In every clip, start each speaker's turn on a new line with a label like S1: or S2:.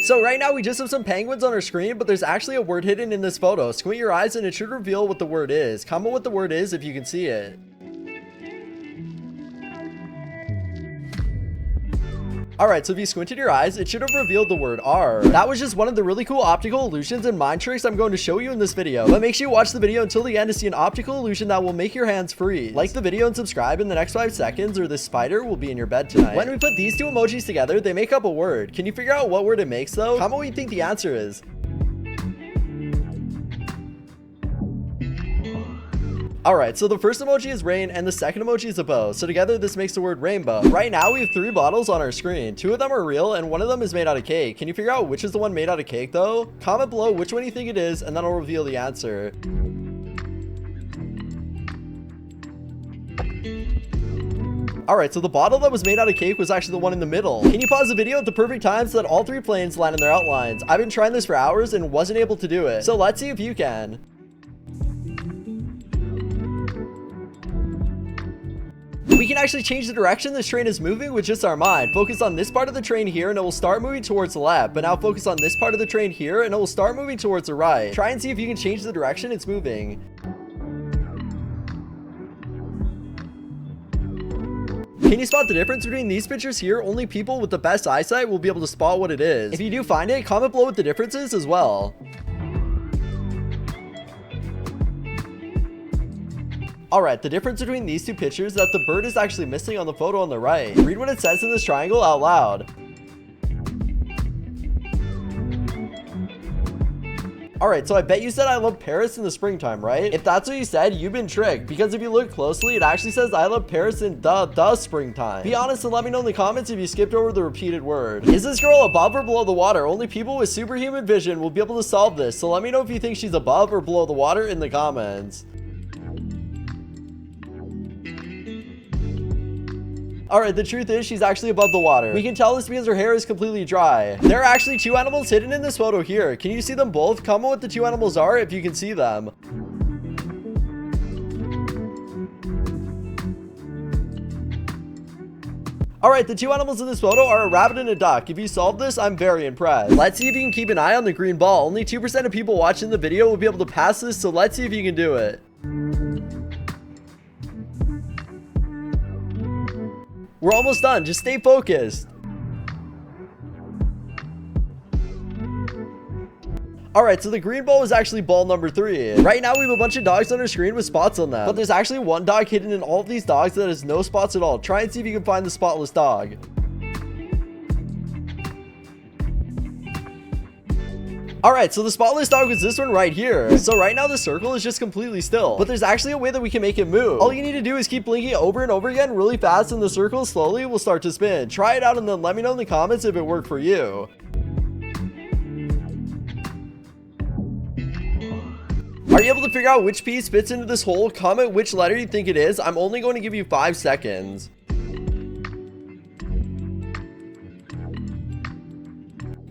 S1: So right now we just have some penguins on our screen, but there's actually a word hidden in this photo. Squint your eyes and it should reveal what the word is. Comment what the word is if you can see it. Alright, so if you squinted your eyes, it should have revealed the word R. That was just one of the really cool optical illusions and mind tricks I'm going to show you in this video. But make sure you watch the video until the end to see an optical illusion that will make your hands freeze. Like the video and subscribe in the next 5 seconds or this spider will be in your bed tonight. When we put these two emojis together, they make up a word. Can you figure out what word it makes though? Comment what you think the answer is. Alright, so the first emoji is rain and the second emoji is a bow. So together this makes the word rainbow. Right now we have 3 bottles on our screen. 2 of them are real and 1 of them is made out of cake. Can you figure out which is the one made out of cake though? Comment below which one you think it is and then I'll reveal the answer. Alright, so the bottle that was made out of cake was actually the one in the middle. Can you pause the video at the perfect time so that all 3 planes line in their outlines? I've been trying this for hours and wasn't able to do it. So let's see if you can. We can actually change the direction this train is moving with just our mind. Focus on this part of the train here and it will start moving towards the left. But now focus on this part of the train here and it will start moving towards the right. Try and see if you can change the direction it's moving. Can you spot the difference between these pictures here? Only people with the best eyesight will be able to spot what it is. If you do find it, comment below what the difference is as well. Alright, the difference between these 2 pictures is that the bird is actually missing on the photo on the right. Read what it says in this triangle out loud. Alright, so I bet you said I love Paris in the springtime, right? If that's what you said, you've been tricked. Because if you look closely, it actually says I love Paris in the springtime. Be honest and let me know in the comments if you skipped over the repeated word. Is this girl above or below the water? Only people with superhuman vision will be able to solve this. So let me know if you think she's above or below the water in the comments. Alright, the truth is she's actually above the water. We can tell this because her hair is completely dry. There are actually 2 animals hidden in this photo here. Can you see them both? Comment what the 2 animals are if you can see them. Alright, the 2 animals in this photo are a rabbit and a duck. If you solve this, I'm very impressed. Let's see if you can keep an eye on the green ball. Only 2% of people watching the video will be able to pass this, so let's see if you can do it. We're almost done. Just stay focused. Alright, so the green ball is actually ball number 3. Right now we have a bunch of dogs on our screen with spots on them. But there's actually 1 dog hidden in all of these dogs that has no spots at all. Try and see if you can find the spotless dog. Alright, so the spotless dog was this one right here. So right now the circle is just completely still. But there's actually a way that we can make it move. All you need to do is keep blinking over and over again really fast and the circle slowly will start to spin. Try it out and then let me know in the comments if it worked for you. Are you able to figure out which piece fits into this hole? Comment which letter you think it is. I'm only going to give you 5 seconds.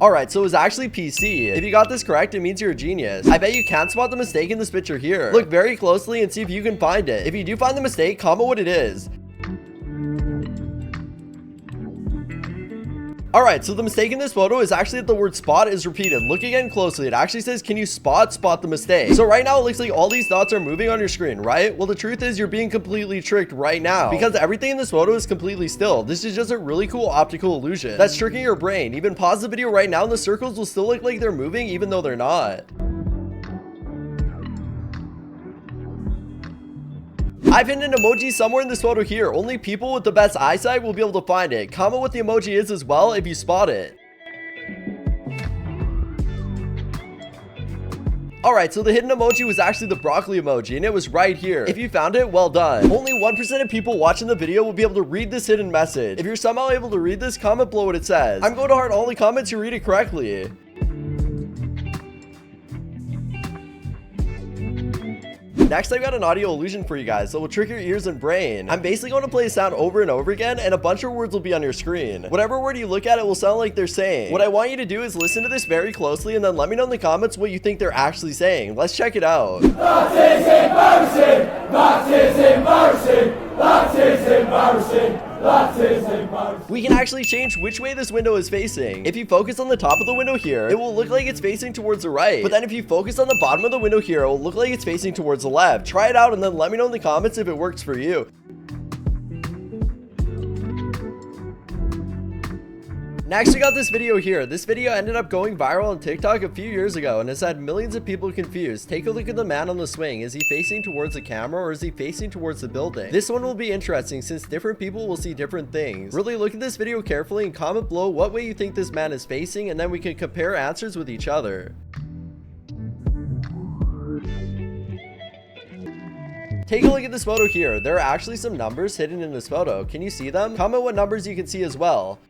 S1: Alright, so it was actually PC. If you got this correct, it means you're a genius. I bet you can't spot the mistake in this picture here. Look very closely and see if you can find it. If you do find the mistake, comment what it is. Alright, so the mistake in this photo is actually that the word spot is repeated. Look again closely. It actually says, can you spot the mistake? So right now it looks like all these dots are moving on your screen, right? Well, the truth is you're being completely tricked right now because everything in this photo is completely still. This is just a really cool optical illusion that's tricking your brain. Even pause the video right now and the circles will still look like they're moving even though they're not. I've hidden an emoji somewhere in this photo here. Only people with the best eyesight will be able to find it. Comment what the emoji is as well if you spot it. Alright, so the hidden emoji was actually the broccoli emoji and it was right here. If you found it, well done. Only 1% of people watching the video will be able to read this hidden message. If you're somehow able to read this, comment below what it says. I'm going to heart all the comments who read it correctly. Next, I've got an audio illusion for you guys that will trick your ears and brain. I'm basically going to play a sound over and over again, and a bunch of words will be on your screen. Whatever word you look at, it will sound like they're saying. What I want you to do is listen to this very closely, and then let me know in the comments what you think they're actually saying. Let's check it out.
S2: That is embarrassing! That is embarrassing! That is embarrassing!
S1: We can actually change which way this window is facing. If you focus on the top of the window here, it will look like it's facing towards the right. But then if you focus on the bottom of the window here, it will look like it's facing towards the left. Try it out and then let me know in the comments if it works for you. Next, we got this video here. This video ended up going viral on TikTok a few years ago and has had millions of people confused. Take a look at the man on the swing. Is he facing towards the camera or is he facing towards the building? This one will be interesting since different people will see different things. Really look at this video carefully and comment below what way you think this man is facing, and then we can compare answers with each other. Take a look at this photo here. There are actually some numbers hidden in this photo. Can you see them? Comment what numbers you can see as well.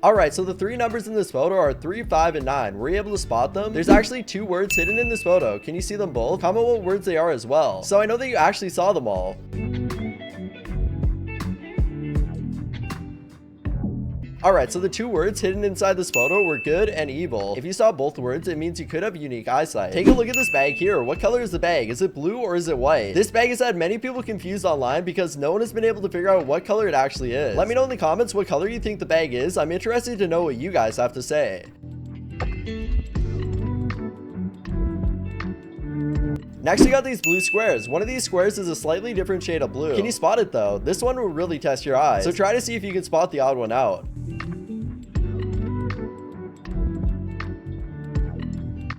S1: Alright, so the three numbers in this photo are 3, 5, and 9. Were you able to spot them? There's actually two words hidden in this photo. Can you see them both? Comment what words they are as well, so I know that you actually saw them all. Alright, so the two words hidden inside this photo were good and evil. If you saw both words, it means you could have unique eyesight. Take a look at this bag here. What color is the bag? Is it blue or is it white? This bag has had many people confused online because no one has been able to figure out what color it actually is. Let me know in the comments what color you think the bag is. I'm interested to know what you guys have to say. Next, we got these blue squares. One of these squares is a slightly different shade of blue. Can you spot it though? This one will really test your eyes, so try to see if you can spot the odd one out.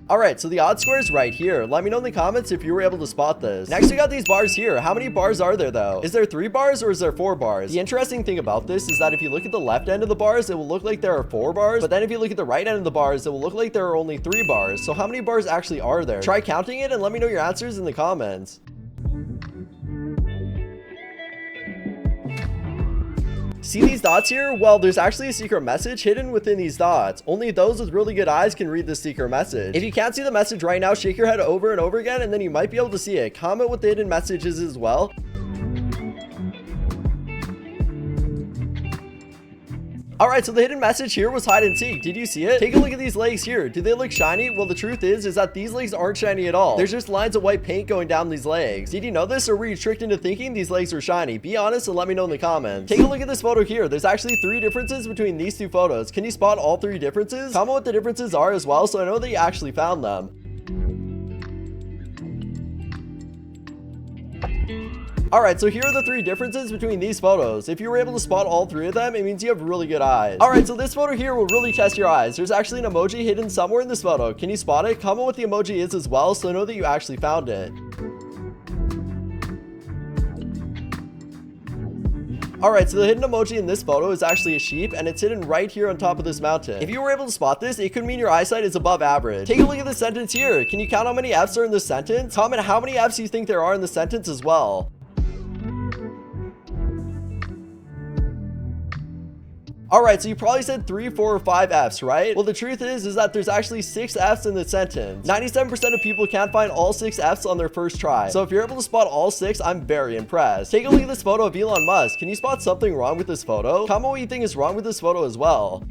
S1: Alright, so the odd square is right here. Let me know in the comments if you were able to spot this. Next, we got these bars here. How many bars are there though? Is there 3 bars or is there 4 bars? The interesting thing about this is that if you look at the left end of the bars, it will look like there are 4 bars. But then if you look at the right end of the bars, it will look like there are only 3 bars. So how many bars actually are there? Try counting it and let me know your answers in the comments. See these dots here? Well, there's actually a secret message hidden within these dots. Only those with really good eyes can read this secret message. If you can't see the message right now, shake your head over and over again and then you might be able to see it. Comment what the hidden message is as well. Alright, so the hidden message here was hide and seek. Did you see it? Take a look at these legs here. Do they look shiny? Well, the truth is that these legs aren't shiny at all. There's just lines of white paint going down these legs. Did you know this, or were you tricked into thinking these legs were shiny? Be honest and let me know in the comments. Take a look at this photo here. There's actually 3 differences between these 2 photos. Can you spot all 3 differences? Comment what the differences are as well so I know that you actually found them. Alright, so here are the 3 differences between these photos. If you were able to spot all 3 of them, it means you have really good eyes. Alright, so this photo here will really test your eyes. There's actually an emoji hidden somewhere in this photo. Can you spot it? Comment what the emoji is as well so I know that you actually found it. Alright, so the hidden emoji in this photo is actually a sheep, and it's hidden right here on top of this mountain. If you were able to spot this, it could mean your eyesight is above average. Take a look at this sentence here. Can you count how many F's are in this sentence? Comment how many F's you think there are in the sentence as well. Alright, so you probably said 3, 4, or 5 F's, right? Well, the truth is that there's actually 6 F's in the sentence. 97% of people can't find all 6 F's on their first try. So if you're able to spot all 6, I'm very impressed. Take a look at this photo of Elon Musk. Can you spot something wrong with this photo? Comment what you think is wrong with this photo as well.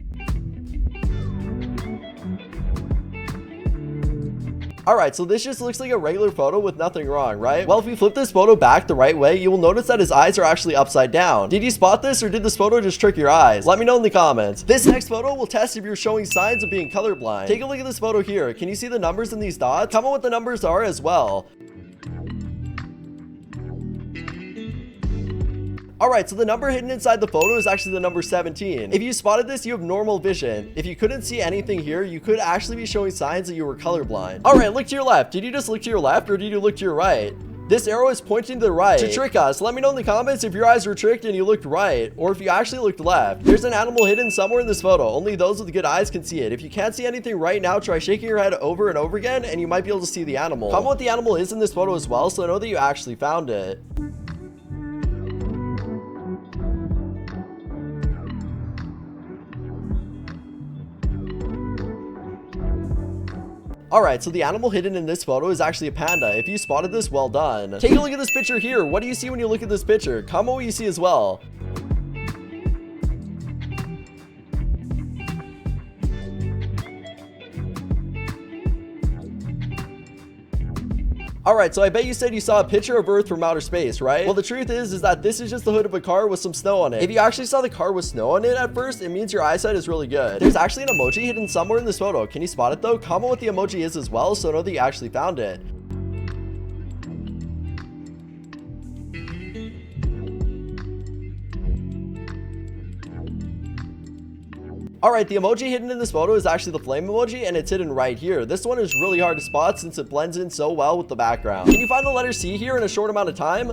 S1: Alright, so this just looks like a regular photo with nothing wrong, right? Well, if we flip this photo back the right way, you will notice that his eyes are actually upside down. Did you spot this, or did this photo just trick your eyes? Let me know in the comments. This next photo will test if you're showing signs of being colorblind. Take a look at this photo here. Can you see the numbers in these dots? Comment what the numbers are as well. Alright, so the number hidden inside the photo is actually the number 17. If you spotted this, you have normal vision. If you couldn't see anything here, you could actually be showing signs that you were colorblind. Alright, look to your left. Did you just look to your left, or did you look to your right? This arrow is pointing to the right to trick us. Let me know in the comments if your eyes were tricked and you looked right, or if you actually looked left. There's an animal hidden somewhere in this photo. Only those with good eyes can see it. If you can't see anything right now, try shaking your head over and over again, and you might be able to see the animal. Comment what the animal is in this photo as well, so I know that you actually found it. Alright, so the animal hidden in this photo is actually a panda. If you spotted this, well done. Take a look at this picture here. What do you see when you look at this picture? Comment what you see as well. Alright, so I bet you said you saw a picture of Earth from outer space, right? Well, the truth is that this is just the hood of a car with some snow on it. If you actually saw the car with snow on it at first, it means your eyesight is really good. There's actually an emoji hidden somewhere in this photo. Can you spot it though? Comment what the emoji is as well, so know that you actually found it. Alright, the emoji hidden in this photo is actually the flame emoji, and it's hidden right here. This one is really hard to spot since it blends in so well with the background. Can you find the letter C here in a short amount of time?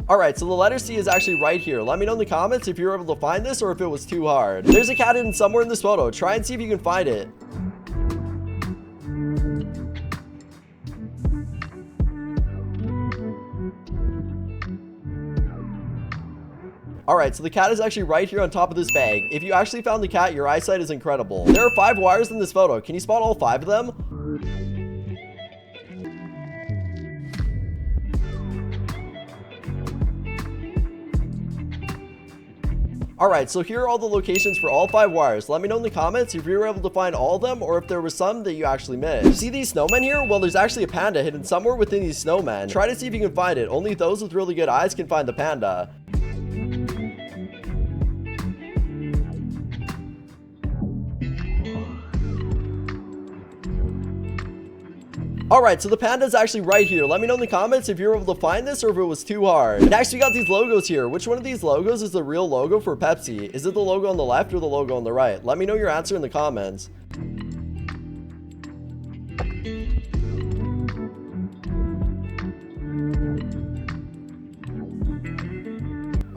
S1: Alright, so the letter C is actually right here. Let me know in the comments if you're able to find this or if it was too hard. There's a cat hidden somewhere in this photo. Try and see if you can find it. Alright, so the cat is actually right here on top of this bag. If you actually found the cat, your eyesight is incredible. There are 5 wires in this photo. Can you spot all 5 of them? Alright, so here are all the locations for all 5 wires. Let me know in the comments if you were able to find all of them or if there was some that you actually missed. See these snowmen here? Well, there's actually a panda hidden somewhere within these snowmen. Try to see if you can find it. Only those with really good eyes can find the panda. Alright, so the panda is actually right here. Let me know in the comments if you're able to find this or if it was too hard. Next, we got these logos here. Which one of these logos is the real logo for Pepsi? Is it the logo on the left or the logo on the right? Let me know your answer in the comments.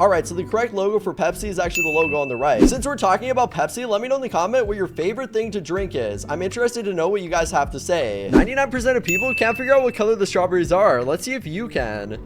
S1: Alright, so the correct logo for Pepsi is actually the logo on the right. Since we're talking about Pepsi, let me know in the comment what your favorite thing to drink is. I'm interested to know what you guys have to say. 99% of people can't figure out what color the strawberries are. Let's see if you can.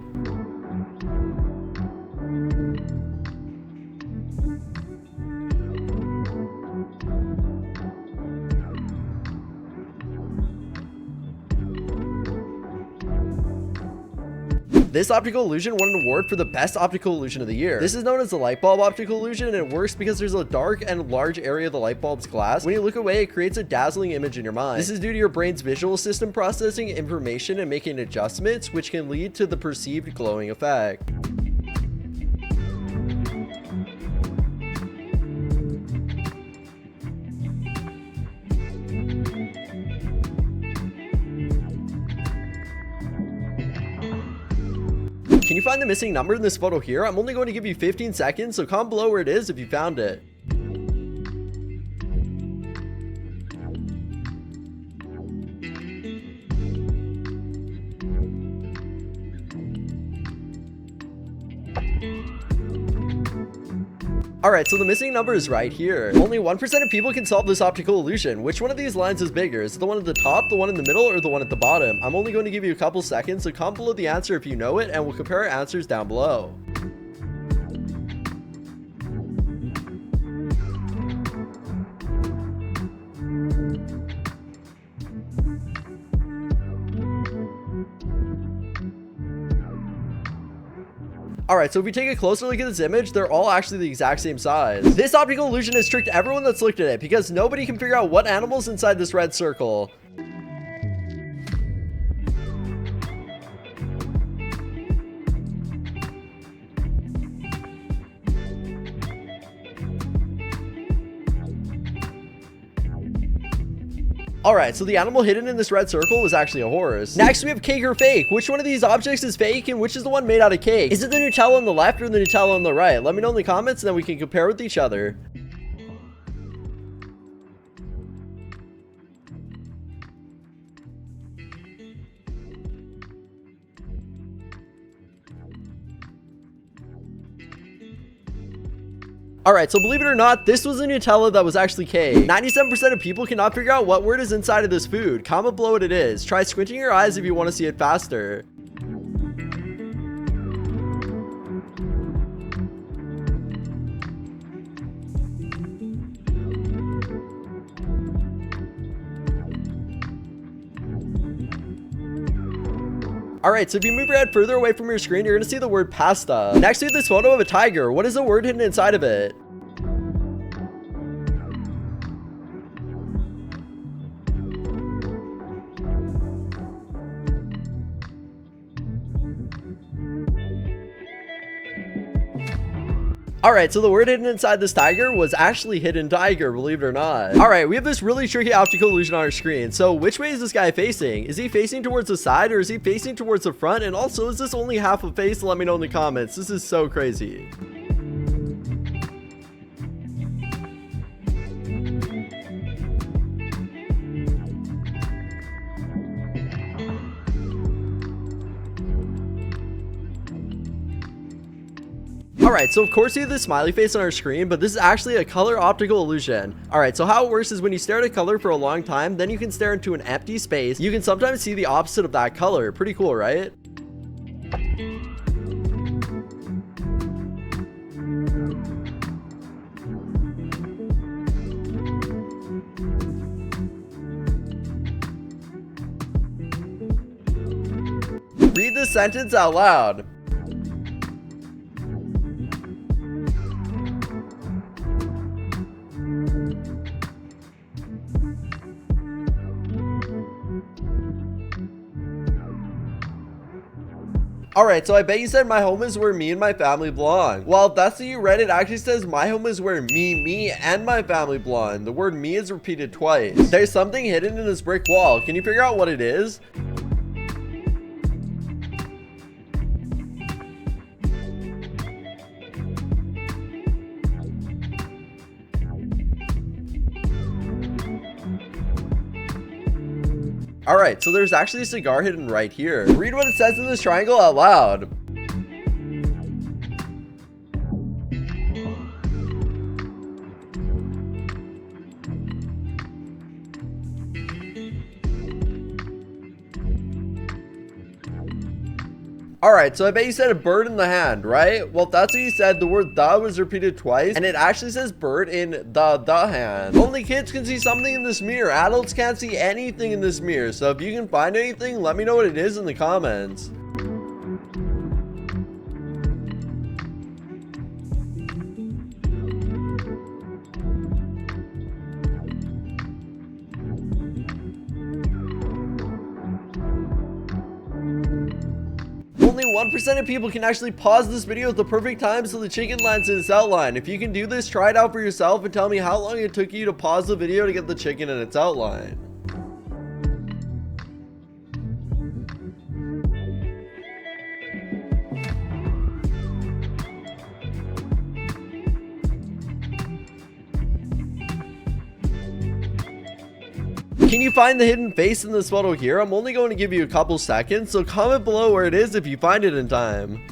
S1: This optical illusion won an award for the best optical illusion of the year. This is known as the light bulb optical illusion, and it works because there's a dark and large area of the light bulb's glass. When you look away, it creates a dazzling image in your mind. This is due to your brain's visual system processing information and making adjustments, which can lead to the perceived glowing effect. Can you find the missing number in this photo here? I'm only going to give you 15 seconds, so comment below where it is if you found it. Alright, so the missing number is right here. Only 1% of people can solve this optical illusion. Which one of these lines is bigger? Is it the one at the top, the one in the middle, or the one at the bottom? I'm only going to give you a couple seconds, so comment below the answer if you know it, and we'll compare our answers down below. Alright, so if we take a closer look at this image, they're all actually the exact same size. This optical illusion has tricked everyone that's looked at it because nobody can figure out what animal's inside this red circle. Alright, so the animal hidden in this red circle was actually a horse. Next, we have cake or fake. Which one of these objects is fake and which is the one made out of cake? Is it the Nutella on the left or the Nutella on the right? Let me know in the comments and then we can compare with each other. Alright, so believe it or not, this was a Nutella that was actually cake. 97% of people cannot figure out what word is inside of this food. Comment below what it is. Try squinting your eyes if you want to see it faster. Alright, so if you move your head further away from your screen, you're gonna see the word pasta. Next, we have this photo of a tiger. What is the word hidden inside of it? Alright, so the word hidden inside this tiger was actually hidden tiger, believe it or not. Alright, we have this really tricky optical illusion on our screen. So which way is this guy facing? Is he facing towards the side or is he facing towards the front? And also, is this only half a face? Let me know in the comments. This is so crazy. Alright, so of course we have this smiley face on our screen, but this is actually a color optical illusion. Alright, so how it works is when you stare at a color for a long time, then you can stare into an empty space. You can sometimes see the opposite of that color. Pretty cool, right? Read this sentence out loud. Alright, so I bet you said my home is where me and my family belong. Well, if that's what you read, it actually says my home is where me, and my family belong. The word me is repeated twice. There's something hidden in this brick wall. Can you figure out what it is? Alright, so there's actually a cigar hidden right here. Read what it says in this triangle out loud. Alright, so I bet you said a bird in the hand, right? Well, if that's what you said, the word the was repeated twice, and it actually says bird in the hand. Only kids can see something in this mirror. Adults can't see anything in this mirror. So if you can find anything, let me know what it is in the comments. Only 1% of people can actually pause this video at the perfect time so the chicken lands in its outline. If you can do this, try it out for yourself and tell me how long it took you to pause the video to get the chicken in its outline. Can you find the hidden face in this photo here? I'm only going to give you a couple seconds, so comment below where it is if you find it in time.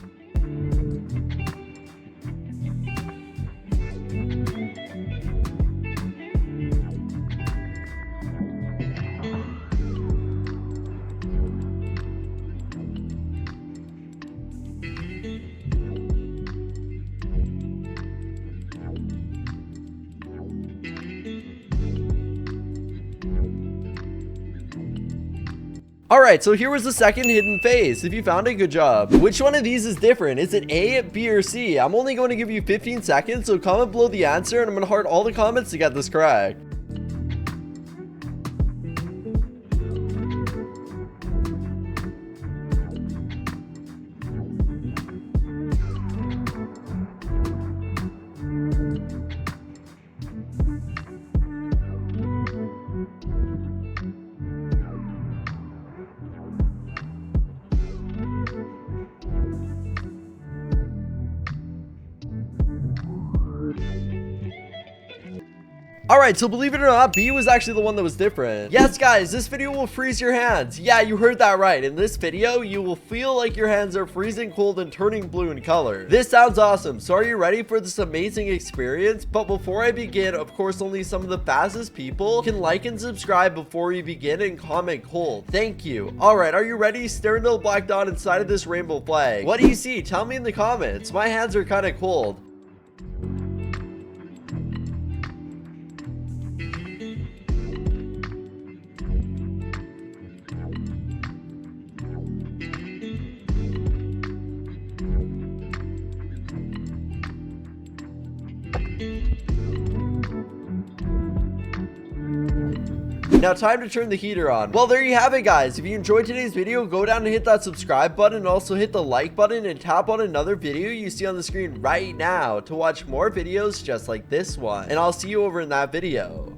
S1: Alright, so here was the second hidden face. If you found it, good job. Which one of these is different? Is it A, B, or C? I'm only going to give you 15 seconds, so comment below the answer and I'm going to heart all the comments to get this correct. Alright, so believe it or not, B was actually the one that was different. Yes, guys, this video will freeze your hands. Yeah, you heard that right. In this video, you will feel like your hands are freezing cold and turning blue in color. This sounds awesome. So are you ready for this amazing experience? But before I begin, of course, only some of the fastest people can like and subscribe before you begin and comment cold. Thank you. Alright, are you ready? Stare into the black dot inside of this rainbow flag. What do you see? Tell me in the comments. My hands are kind of cold. Now time to turn the heater on. Well, there you have it, guys. If you enjoyed today's video, go down and hit that subscribe button and also hit the like button and tap on another video you see on the screen right now to watch more videos just like this one. And I'll see you over in that video.